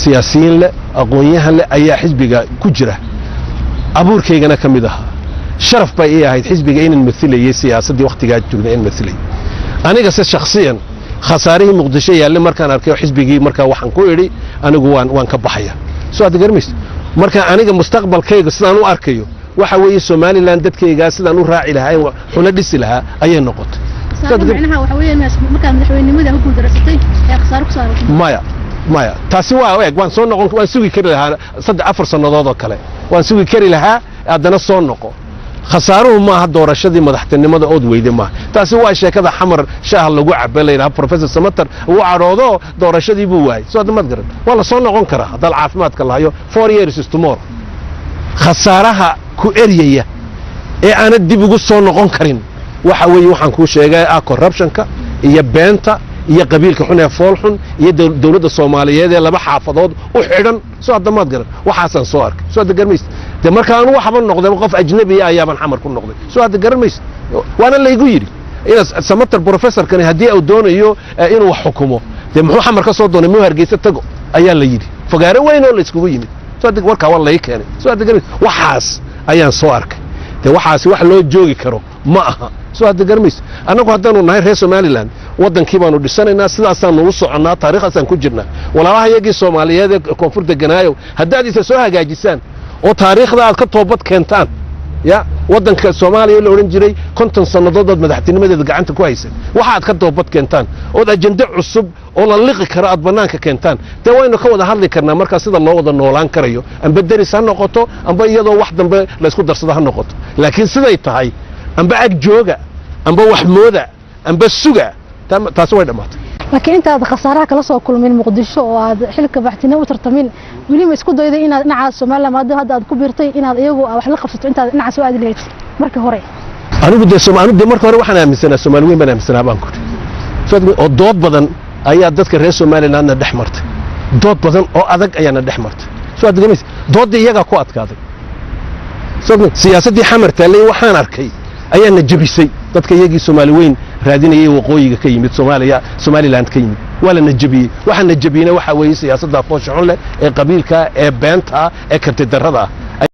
siyaasiyiin leh aqoon-yahan leh ayaa xisbiga ku jira abuurkaygana ka mid ahaa sharaf bay ii ahayd xisbiga inaan masilayay siyaasaddii wakhtigaa joognay in masilay aniga se shakhsiyan khasaarihii muqdisho yaalle markaan arkay xisbigii markaa waxaan ku idhi anigu waan ka baxaya soo aad garmaysa marka aniga mustaqbalkayga sidaan u arkayo waxa weeye Somaliland dadkayga sidaan u raaci lahaa xula dhisi lahaa ayay noqotay macnaha waxa weeye markaa madaxweynimada ku guuldareysatay ee khasaaro ku saaray maya taasi waa eeg waan soo noqon waan sugi kari lahaa 3-4 sanadood oo kale waan sugi kari lahaa haddana soo noqo khasaaruhu maaha doorashadii madaxtinimada ood weyday maaha taasi waa sheekada xamar shaah lagu cabeelayna professor Samatar uu caroodo doorashadii buu waayay soo damad garan waa la soo noqon karaa hadal caafimaadka la hayo 4 years is tomorrow khasaaraha ku eriyaya ee aan dib ugu soo noqon karin waxa weeye waxaan ku sheegay corruptionka iyo beenta iyo qabiilka xun ee fool xun iyo dawladda Soomaaliyeed ee laba xaafadood u xidhan soo damad garan waxaasan soo arkay soo garmayst de marka aan waxba noqday qof ajnabi ah ayaan xamar ku noqday soo garmayst waana la igu yiri ina Samatar professor kan hadii uu doonayo inuu wax xukumo de muxuu xamar ka soo doonay muu Hargeysa tago ayaa la yiri fagaare weyn oo la iskugu yimid soo warka waa la ii keenay soo garmayst waxaas ayaan soo arkay de waxaas wax loo joogi karo ma aha soo garmayst anagu haddaanu nahay reer Somaliland wadankii baanu dhisanaynaa sidaasaan u soconaa taariikhdaasaan ku jirnaa walaalaha iyagii Soomaaliyeed ee koonfurta ganaayo haddaad isa soo hagaajisaan oo taariikhda aad ka toobad keentaan ya wadanka Soomaaliya la oran jiray 50 sanadood madaxtinimadeeda gacanta ku haysan waxa aad ka toobad keentaan oo ajende cusub oo la liqi karo aad banaanka keentaan de waynu ka wada hadli karnaa marka sida loo wada noolaan karayo amba daris ha noqoto amba iyadoo wax dambe la isku darsado ha noqoto laakiin siday tahay amba ag jooga amba wax mooda amba suga taas way dhamaatay laakiin inta aad khasaaraha kala soo kulmin Muqdisho oo aad xilka baxtina u tartamin wali ma isku dayday inaad dhinaca Soomaaliland hadda aad ku biirtay inaad iyagu wax la qabsato inta dhinaca soo aadi lahayd markii hore anigu de Soomaaliland markii hore waxaan aaminsanaa Soomaaliyeed baan aaminsanaa baan ku oo dood badan ayaa dadka reer Soomaaliland dhex martay dood badan oo adag ayaana dhex martay soo aad gamaysa doodda iyaga ku adkaaday siyaasadii xamartaalay waxaan arkay ayaana jabisay dadka iyagii Soomaaliyeed raadinayay waqooyiga ka yimid Somaliland ka yimid wala najabiyay waxa najabiyna waxa weeye siyaasadda foosho leh ee qabiilka ee beenta ee karti darrada